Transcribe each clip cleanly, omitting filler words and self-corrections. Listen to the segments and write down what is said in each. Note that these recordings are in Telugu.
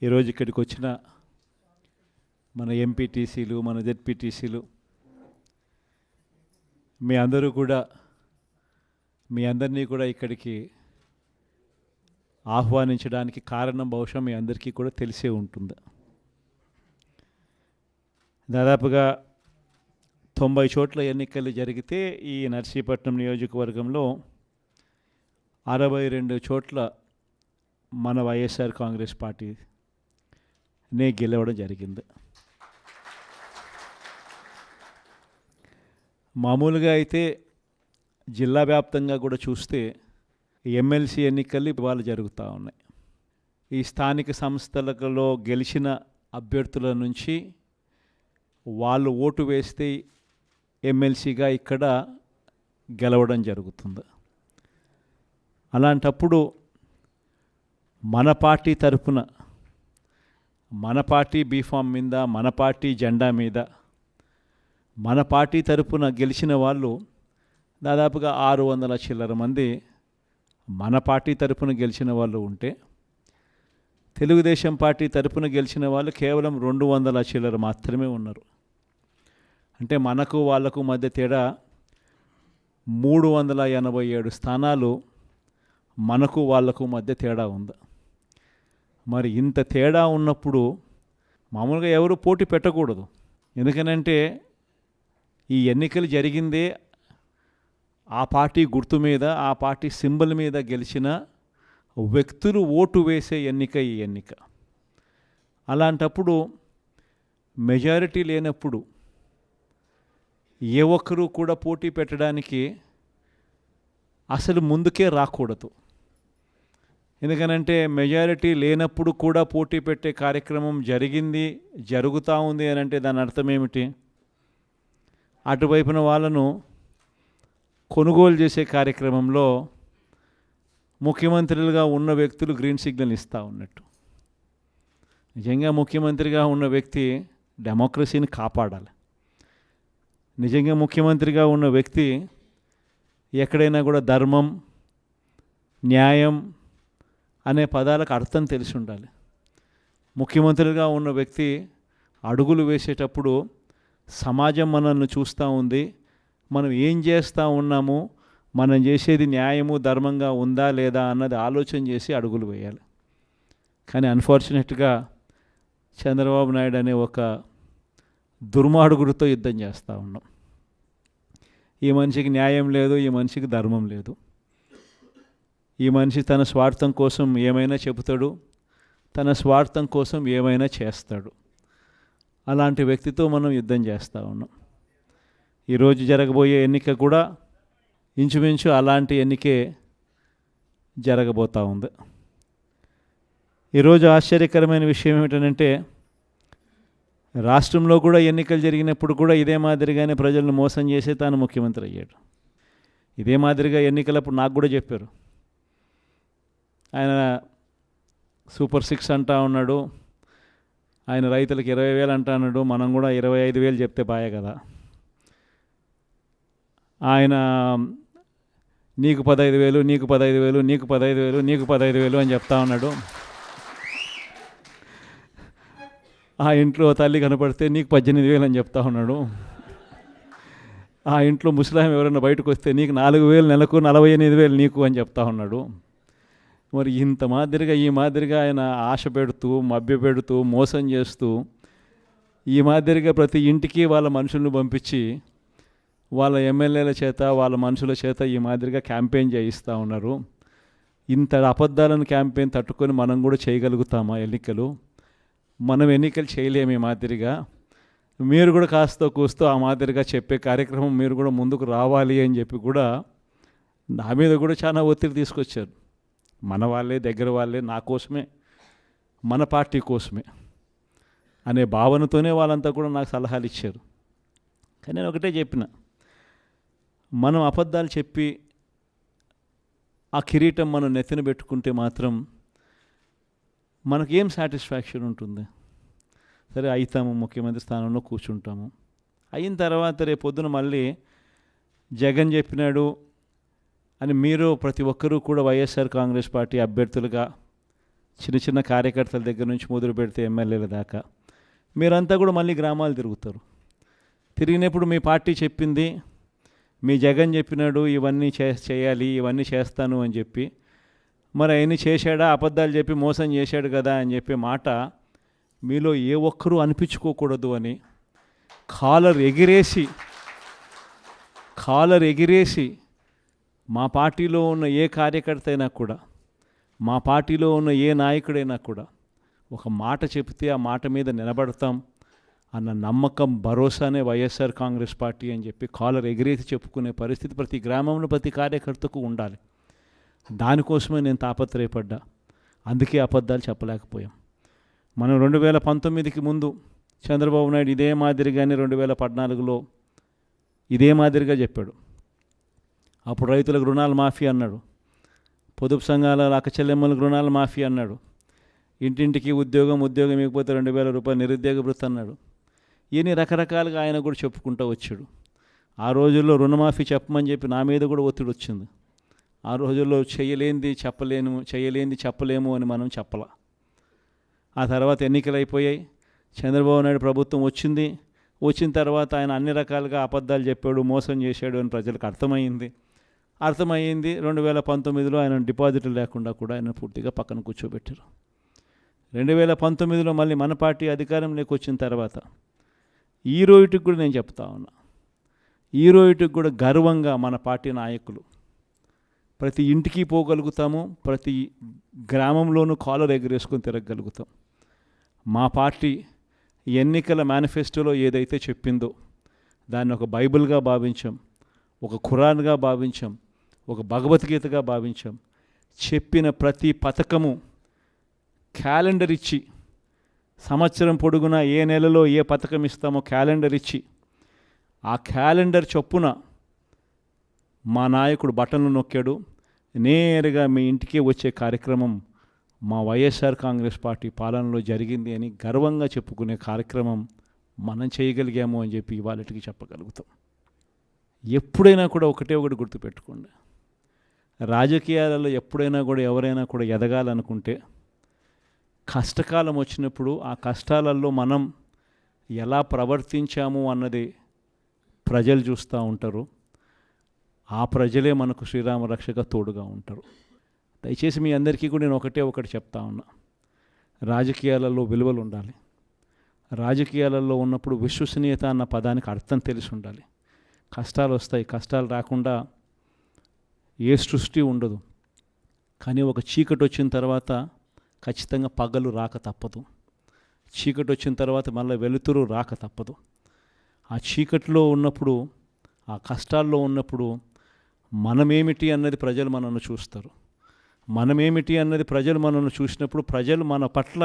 ఈరోజు ఇక్కడికి వచ్చిన మన ఎంపీటీసీలు, మన జెడ్పీటీసీలు, మీ అందరినీ కూడా ఇక్కడికి ఆహ్వానించడానికి కారణం బహుశా మీ అందరికీ కూడా తెలిసే ఉంటుంది. దాదాపుగా 90 చోట్ల ఎన్నికలు జరిగితే ఈ నర్సీపట్నం నియోజకవర్గంలో 62 చోట్ల మన వైఎస్ఆర్ కాంగ్రెస్ పార్టీనే గెలవడం జరిగింది. మామూలుగా అయితే జిల్లా వ్యాప్తంగా కూడా చూస్తే ఎమ్మెల్సీ ఎన్నికలు ఇవాళ జరుగుతూ ఉన్నాయి. ఈ స్థానిక సంస్థలలో గెలిచిన అభ్యర్థుల నుంచి వాళ్ళు ఓటు వేస్తే ఎమ్మెల్సీగా ఇక్కడ గెలవడం జరుగుతుంది. అలాంటప్పుడు మన పార్టీ తరఫున, మన పార్టీ బీఫామ్ మీద, మన పార్టీ జెండా మీద, మన పార్టీ తరఫున గెలిచిన వాళ్ళు దాదాపుగా 600 చిల్లర మంది మన పార్టీ తరఫున గెలిచిన వాళ్ళు ఉంటే, తెలుగుదేశం పార్టీ తరఫున గెలిచిన వాళ్ళు కేవలం 200 చిల్లర మాత్రమే ఉన్నారు. అంటే మనకు వాళ్లకు మధ్య తేడా 387 స్థానాలు మనకు వాళ్లకు మధ్య తేడా ఉంది. మరి ఇంత తేడా ఉన్నప్పుడు మామూలుగా ఎవరు పోటీ పెట్టకూడదు. ఎందుకనంటే ఈ ఎన్నికలు జరిగిందే ఆ పార్టీ గుర్తు మీద, ఆ పార్టీ సింబల్ మీద గెలిచిన వ్యక్తులు ఓటు వేసే ఎన్నిక ఈ ఎన్నిక. అలాంటప్పుడు మెజారిటీ లేనప్పుడు ఏ ఒక్కరూ కూడా పోటీ పెట్టడానికి అసలు ముందుకే రాకూడదు. ఎందుకనంటే మెజారిటీ లేనప్పుడు కూడా పోటీ పెట్టే కార్యక్రమం జరుగుతూ ఉంది అని అంటే దాని అర్థం ఏమిటి? అటువైపున వాళ్ళను కొనుగోలు చేసే కార్యక్రమంలో ముఖ్యమంత్రులుగా ఉన్న వ్యక్తులు గ్రీన్ సిగ్నల్ ఇస్తూ ఉన్నట్టు. నిజంగా ముఖ్యమంత్రిగా ఉన్న వ్యక్తి డెమోక్రసీని కాపాడాలి. నిజంగా ముఖ్యమంత్రిగా ఉన్న వ్యక్తి ఎక్కడైనా కూడా ధర్మం, న్యాయం అనే పదాలకు అర్థం తెలిసి ఉండాలి. ముఖ్యమంత్రిగా ఉన్న వ్యక్తి అడుగులు వేసేటప్పుడు సమాజం మనల్ని చూస్తూ ఉంది, మనం ఏం చేస్తూ ఉన్నాము, మనం చేసేది న్యాయము ధర్మంగా ఉందా లేదా అన్నది ఆలోచన చేసి అడుగులు వేయాలి. కానీ అన్ఫార్చునేట్గా చంద్రబాబు నాయుడు అనే ఒక దుర్మార్గుడితో యుద్ధం చేస్తూ ఉన్నాం. ఈ మనిషికి న్యాయం లేదు, ఈ మనిషికి ధర్మం లేదు. ఈ మనిషి తన స్వార్థం కోసం ఏమైనా చెబుతాడు, తన స్వార్థం కోసం ఏమైనా చేస్తాడు. అలాంటి వ్యక్తితో మనం యుద్ధం చేస్తూ ఉన్నాం. ఈరోజు జరగబోయే ఎన్నిక కూడా ఇంచుమించు అలాంటి ఎన్నికే జరగబోతూ ఉంది. ఈరోజు ఆశ్చర్యకరమైన విషయం ఏమిటంటే, రాష్ట్రంలో కూడా ఎన్నికలు జరిగినప్పుడు కూడా ఇదే మాదిరిగానే ప్రజలను మోసం చేసే తాను ముఖ్యమంత్రి అయ్యాడు. ఇదే మాదిరిగా ఎన్నికలప్పుడు నాకు కూడా చెప్పారు. ఆయన సూపర్ 6 అంటా ఉన్నాడు, ఆయన రైతులకు 20,000 అంటా అన్నాడు, మనం కూడా 25,000 చెప్తే బాయే కదా. ఆయన నీకు 15,000, నీకు 15,000, నీకు 15,000, నీకు 15,000 అని చెప్తా ఉన్నాడు. ఆ ఇంట్లో తల్లి కనపడితే నీకు 18,000 అని చెప్తా ఉన్నాడు. ఆ ఇంట్లో ముస్లాం ఎవరైనా బయటకు వస్తే నీకు 4,000 నెలకు, 48,000 నీకు అని చెప్తా ఉన్నాడు. మరి ఇంత మాదిరిగా ఈ మాదిరిగా ఆయన ఆశ పెడుతూ, మభ్య పెడుతూ, మోసం చేస్తూ, ఈ మాదిరిగా ప్రతి ఇంటికి వాళ్ళ మనుషులను పంపించి వాళ్ళ ఎమ్మెల్యేల చేత, వాళ్ళ మనుషుల చేత ఈ మాదిరిగా క్యాంపెయిన్ చేయిస్తూ ఉన్నారు. ఇంత అబద్ధాలను క్యాంపెయిన్ తట్టుకొని మనం కూడా చేయగలుగుతామా ఎన్నికలు? మనం ఎన్నికలు చేయలేము ఈ మాదిరిగా. మీరు కూడా కాస్త కూస్తూ ఆ మాదిరిగా చెప్పే కార్యక్రమం మీరు కూడా ముందుకు రావాలి అని చెప్పి కూడా నా మీద కూడా చాలా ఒత్తిడి తీసుకొచ్చారు. మన వాళ్ళే, దగ్గర వాళ్ళే, నా కోసమే, మన పార్టీ కోసమే అనే భావనతోనే వాళ్ళంతా కూడా నాకు సలహాలు ఇచ్చారు. కానీ నేను ఒకటే చెప్పిన, మనం అబద్ధాలు చెప్పి ఆ కిరీటం మనం నెత్తిన పెట్టుకుంటే మాత్రం మనకేం సాటిస్ఫాక్షన్ ఉంటుంది? సరే అవుతాము, ముఖ్యమంత్రి స్థానంలో కూర్చుంటాము, అయిన తర్వాత రేపొద్దున మళ్ళీ జగన్ చెప్పినాడు అని మీరు ప్రతి ఒక్కరూ కూడా వైఎస్ఆర్ కాంగ్రెస్ పార్టీ అభ్యర్థులుగా చిన్న చిన్న కార్యకర్తల దగ్గర నుంచి మొదలు పెడితే ఎమ్మెల్యేల దాకా మీరంతా కూడా మళ్ళీ గ్రామాలు తిరుగుతారు. తిరిగినప్పుడు మీ పార్టీ చెప్పింది, మీ జగన్ చెప్పినాడు ఇవన్నీ చేయాలి, ఇవన్నీ చేస్తాను అని చెప్పి, మరి అవన్నీ చేశాడా, అబద్ధాలు చెప్పి మోసం చేశాడు కదా అని చెప్పే మాట మీలో ఏ ఒక్కరూ అనిపించుకోకూడదు అని కాలర్ ఎగిరేసి మా పార్టీలో ఉన్న ఏ కార్యకర్త అయినా కూడా, మా పార్టీలో ఉన్న ఏ నాయకుడైనా కూడా ఒక మాట చెప్తే ఆ మాట మీద నిలబడతాం అన్న నమ్మకం, భరోసానే వైఎస్ఆర్ కాంగ్రెస్ పార్టీ అని చెప్పి కాలర్ ఎగిరేసి చెప్పుకునే పరిస్థితి ప్రతి గ్రామంలో ప్రతి కార్యకర్తకు ఉండాలి. దానికోసమే నేను తాపత్రయపడ్డా. అందుకే అబద్ధాలు చెప్పలేకపోయాం. మనం 2019కి ముందు చంద్రబాబు నాయుడు ఇదే మాదిరిగానే 2014లో ఇదే మాదిరిగా చెప్పాడు. అప్పుడు రైతులకు రుణాలు మాఫీ అన్నాడు, పొదుపు సంఘాల అక్కచెల్లెమ్మలకు రుణాలు మాఫీ అన్నాడు, ఇంటింటికి ఉద్యోగం ఇవ్వకపోతే 2000 రూపాయలు నిరుద్యోగ భృతి అన్నాడు. ఇవన్నీ రకరకాలుగా ఆయన కూడా చెప్పుకుంటూ వచ్చాడు. ఆ రోజుల్లో రుణమాఫీ చెప్పమని చెప్పి నా మీద కూడా ఒత్తిడి వచ్చింది. ఆ రోజుల్లో చేయలేంది చెప్పలేము అని మనం చెప్పలా. ఆ తర్వాత ఎన్నికలు అయిపోయాయి, చంద్రబాబు నాయుడు ప్రభుత్వం వచ్చిన తర్వాత ఆయన అన్ని రకాలుగా అబద్ధాలు చెప్పాడు, మోసం చేశాడు అని ప్రజలకు అర్థమైంది. 2019లో ఆయన డిపాజిట్లు లేకుండా కూడా ఆయన పూర్తిగా పక్కన కూర్చోబెట్టారు. 2019లో మళ్ళీ మన పార్టీ అధికారంలోకి వచ్చిన తర్వాత ఈ రోజుకి కూడా నేను చెప్తా ఉన్నా, ఈ రోజుకి కూడా గర్వంగా మన పార్టీ నాయకులు ప్రతి ఇంటికి పోగలుగుతాము, ప్రతి గ్రామంలోనూ కాలర్ ఎగరేసుకొని తిరగగలుగుతాం. మా పార్టీ ఎన్నికల మేనిఫెస్టోలో ఏదైతే చెప్పిందో దాన్ని ఒక బైబిల్గా భావించాం, ఒక ఖురాన్గా భావించాం, ఒక భగవద్గీతగా భావించాం. చెప్పిన ప్రతి పథకము క్యాలెండర్ ఇచ్చి, సంవత్సరం పొడుగునా ఏ నెలలో ఏ పథకం ఇస్తామో క్యాలెండర్ ఇచ్చి, ఆ క్యాలెండర్ చొప్పున మా నాయకుడు బటన్లు నొక్కాడు. నేరుగా మీ ఇంటికే వచ్చే కార్యక్రమం మా వైఎస్ఆర్ కాంగ్రెస్ పార్టీ పాలనలో జరిగింది అని గర్వంగా చెప్పుకునే కార్యక్రమం మనం చేయగలిగాము అని చెప్పి ఇవాళకి చెప్పగలుగుతాం. ఎప్పుడైనా కూడా ఒకటి గుర్తుపెట్టుకోండి, రాజకీయాలలో ఎప్పుడైనా కూడా ఎవరైనా కూడా ఎదగాలనుకుంటే కష్టకాలం వచ్చినప్పుడు ఆ కష్టాలలో మనం ఎలా ప్రవర్తించాము అన్నది ప్రజలు చూస్తూ ఉంటారు. ఆ ప్రజలే మనకు శ్రీరామ రక్షగా తోడుగా ఉంటారు. దయచేసి మీ అందరికీ కూడా నేను ఒకటి చెప్తా ఉన్నా, రాజకీయాలలో విలువలు ఉండాలి. రాజకీయాలలో ఉన్నప్పుడు విశ్వసనీయత అన్న పదానికి అర్థం తెలిసి ఉండాలి. కష్టాలు వస్తాయి, కష్టాలు రాకుండా ఏ సృష్టి ఉండదు. కానీ ఒక చీకటి వచ్చిన తర్వాత ఖచ్చితంగా పగలు రాక తప్పదు. చీకటి వచ్చిన తర్వాత మళ్ళీ వెలుతురు రాక తప్పదు. ఆ చీకటిలో ఉన్నప్పుడు, ఆ కష్టాల్లో ఉన్నప్పుడు మనమేమిటి అన్నది ప్రజలు మనల్ని చూస్తారు. మనమేమిటి అన్నది ప్రజలు మనల్ని చూసినప్పుడు ప్రజలు మన పట్ల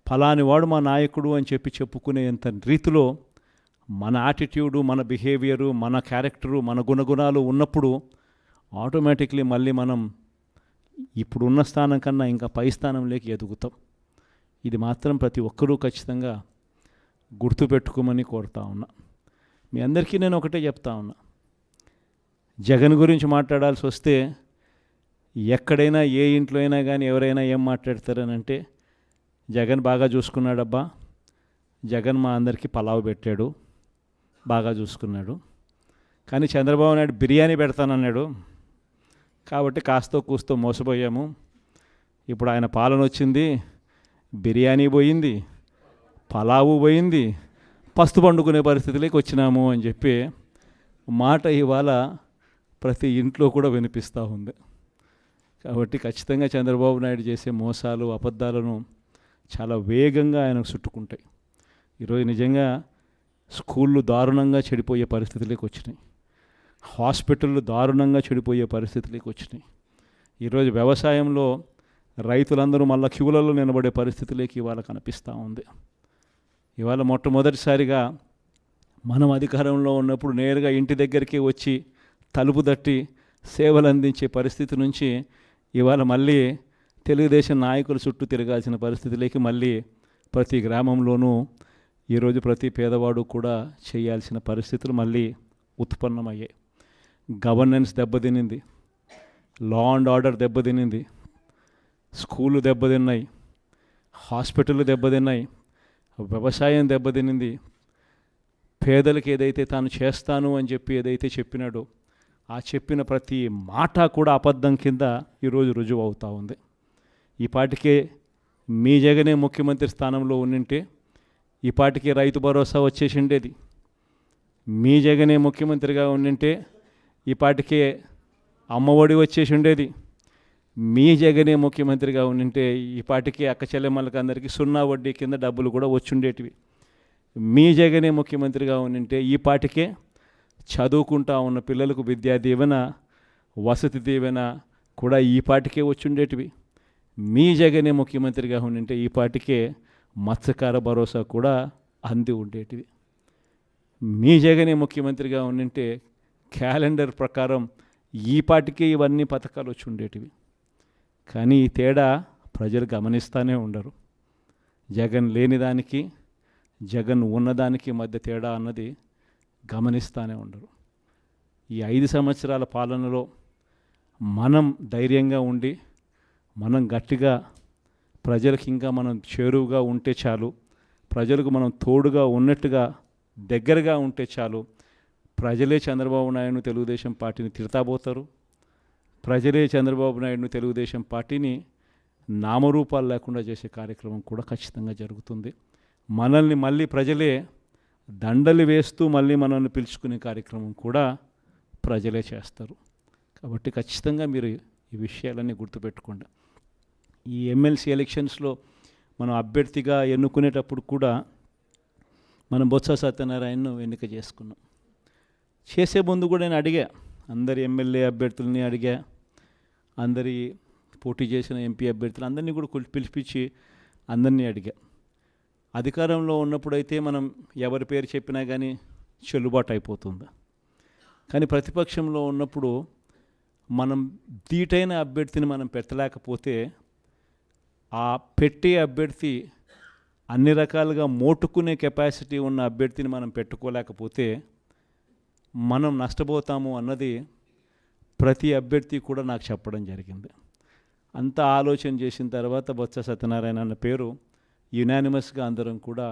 ఫలాని వాడు మా నాయకుడు అని చెప్పుకునేంత రీతిలో మన యాటిట్యూడు, మన బిహేవియరు, మన క్యారెక్టరు, మన గుణగుణాలు ఉన్నప్పుడు ఆటోమేటిక్లీ మళ్ళీ మనం ఇప్పుడున్న స్థానం కన్నా ఇంకా పై స్థానంలోకి ఎదుగుతాం. ఇది మాత్రం ప్రతి ఒక్కరూ ఖచ్చితంగా గుర్తుపెట్టుకోమని కోరుతా ఉన్నా. మీ అందరికీ నేను ఒకటే చెప్తా ఉన్నా, జగన్ గురించి మాట్లాడాల్సి వస్తే ఎక్కడైనా ఏ ఇంట్లో అయినా కానీ ఎవరైనా ఏం మాట్లాడతారనంటే, జగన్ బాగా చూసుకున్నాడబ్బా, జగన్ మా అందరికీ పలావ్ పెట్టాడు, బాగా చూసుకున్నాడు. కానీ చంద్రబాబు నాయుడు బిర్యానీ పెడతానన్నాడు, కాబట్టి కాస్తో కూస్తో మోసపోయాము. ఇప్పుడు ఆయన పాలన వచ్చింది, బిర్యానీ పోయింది, పలావు పోయింది, పస్తు పండుకునే పరిస్థితిలోకి వచ్చినాము అని చెప్పి మాట ఇవాళ ప్రతి ఇంట్లో కూడా వినిపిస్తూ ఉంది. కాబట్టి ఖచ్చితంగా చంద్రబాబు నాయుడు చేసే మోసాలు, అబద్ధాలను చాలా వేగంగా ఆయనకు చుట్టుకుంటాయి. ఈరోజు నిజంగా స్కూళ్ళు దారుణంగా చెడిపోయే పరిస్థితులకు వచ్చినాయి, హాస్పిటళ్ళు దారుణంగా చెడిపోయే పరిస్థితులకు వచ్చినాయి. ఈరోజు వ్యవసాయంలో రైతులందరూ మళ్ళీ క్యూలలో నిలబడే పరిస్థితులకి ఇవాళ కనిపిస్తూ ఉంది. ఇవాళ మొట్టమొదటిసారిగా మనం అధికారంలో ఉన్నప్పుడు నేరుగా ఇంటి దగ్గరికి వచ్చి తలుపు తట్టి సేవలు అందించే పరిస్థితి నుంచి ఇవాళ మళ్ళీ తెలుగుదేశం నాయకుల చుట్టూ తిరగాల్సిన పరిస్థితులకి మళ్ళీ ప్రతి గ్రామంలోనూ ఈరోజు ప్రతి పేదవాడు కూడా చేయాల్సిన పరిస్థితులు మళ్ళీ ఉత్పన్నమయ్యాయి. గవర్నెన్స్ దెబ్బతినింది, లా అండ్ ఆర్డర్ దెబ్బతినింది, స్కూళ్ళు దెబ్బతిన్నాయి, హాస్పిటళ్ళు దెబ్బతిన్నాయి, వ్యవసాయం దెబ్బతినింది. పేదలకు ఏదైతే తాను చేస్తాను అని చెప్పి ఏదైతే చెప్పినాడో ఆ చెప్పిన ప్రతి మాట కూడా అబద్ధం కింద ఈరోజు రుజువు అవుతూ ఉంది. ఈ పాటికే మీ జగనే ముఖ్యమంత్రి స్థానంలో ఉండింటే ఈ పాటికి రైతు భరోసా వచ్చేసి ఉండేది. మీ జగనే ముఖ్యమంత్రిగా ఉండింటే ఈ పాటికే అమ్మఒడి వచ్చేసి ఉండేది. మీ జగనే ముఖ్యమంత్రిగా ఉండింటే ఈ పాటికి అక్క చెల్లెమ్మలకి అందరికీ 0 వడ్డీ కింద డబ్బులు కూడా వచ్చుండేటివి. మీ జగనే ముఖ్యమంత్రిగా ఉండింటే ఈ పాటికే చదువుకుంటా ఉన్న పిల్లలకు విద్యా దీవెన, వసతి దీవెన కూడా ఈ పాటికే వచ్చుండేటివి. మీ జగనే ముఖ్యమంత్రిగా ఉండింటే ఈ పాటికే మత్స్యకార భరోసా కూడా అంది ఉండేటివి. మీ జగనే ముఖ్యమంత్రిగా ఉండింటే క్యాలెండర్ ప్రకారం ఈ పాటికే ఇవన్నీ పథకాలు వచ్చి ఉండేటివి. కానీ ఈ తేడా ప్రజలు గమనిస్తూనే ఉండరు. జగన్ లేనిదానికి జగన్ ఉన్నదానికి మధ్య తేడా అన్నది గమనిస్తూనే ఉండరు. ఈ 5 సంవత్సరాల పాలనలో మనం ధైర్యంగా ఉండి మనం గట్టిగా ప్రజలకు ఇంకా మనం చేరువుగా ఉంటే చాలు, ప్రజలకు మనం తోడుగా ఉన్నట్టుగా దగ్గరగా ఉంటే చాలు. ప్రజలే చంద్రబాబు నాయుడును తెలుగుదేశం పార్టీని తిడతాబోతారు. ప్రజలే చంద్రబాబు నాయుడును తెలుగుదేశం పార్టీని నామరూపాలు లేకుండా చేసే కార్యక్రమం కూడా ఖచ్చితంగా జరుగుతుంది. మనల్ని మళ్ళీ ప్రజలే దండలు వేస్తూ మళ్ళీ మనల్ని పిలుచుకునే కార్యక్రమం కూడా ప్రజలే చేస్తారు. కాబట్టి ఖచ్చితంగా మీరు ఈ విషయాలన్నీ గుర్తుపెట్టుకోండి. ఈ ఎమ్మెల్సీ ఎలక్షన్స్లో మనం అభ్యర్థిగా ఎన్నుకునేటప్పుడు కూడా మనం బొత్స సత్యనారాయణను ఎన్నిక చేసుకున్నాం. చేసే ముందు కూడా నేను అడిగా, అందరి ఎమ్మెల్యే అభ్యర్థులని అడిగా, అందరి పోటీ చేసిన ఎంపీ అభ్యర్థులు అందరినీ కూడా పిలిపించి అందరినీ అడిగా. అధికారంలో ఉన్నప్పుడైతే మనం ఎవరి పేరు చెప్పినా కానీ చెల్లుబాటు అయిపోతుంది. కానీ ప్రతిపక్షంలో ఉన్నప్పుడు మనం ధీటైన అభ్యర్థిని మనం పెట్టలేకపోతే ఆ పెట్టే అభ్యర్థి అన్ని రకాలుగా మోటుకునే కెపాసిటీ ఉన్న అభ్యర్థిని మనం పెట్టుకోలేకపోతే మనం నష్టపోతాము అన్నది ప్రతి అభ్యర్థి కూడా నాకు చెప్పడం జరిగింది. అంతా ఆలోచన చేసిన తర్వాత బొత్స సత్యనారాయణ అన్న పేరు యునానిమస్గా అందరం కూడా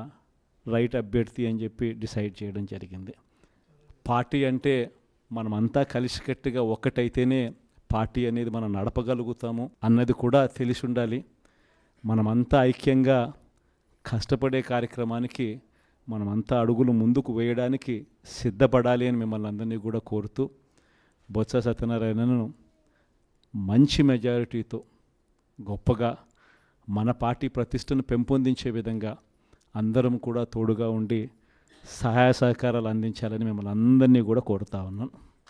రైట్ అభ్యర్థి అని చెప్పి డిసైడ్ చేయడం జరిగింది. పార్టీ అంటే మనమంతా కలిసికట్టుగా ఒక్కటైతేనే పార్టీ అనేది మనం నడపగలుగుతాము అన్నది కూడా తెలిసి ఉండాలి. మనమంతా ఐక్యంగా కష్టపడే కార్యక్రమానికి మనమంతా అడుగులు ముందుకు వేయడానికి సిద్ధపడాలి అని మిమ్మల్ని అందరినీ కూడా కోరుతూ బొత్స సత్యనారాయణను మంచి మెజారిటీతో గొప్పగా మన పార్టీ ప్రతిష్టను పెంపొందించే విధంగా అందరం కూడా తోడుగా ఉండి సహాయ సహకారాలు అందించాలని మిమ్మల్ని అందరినీ కూడా కోరుతా ఉన్నాను.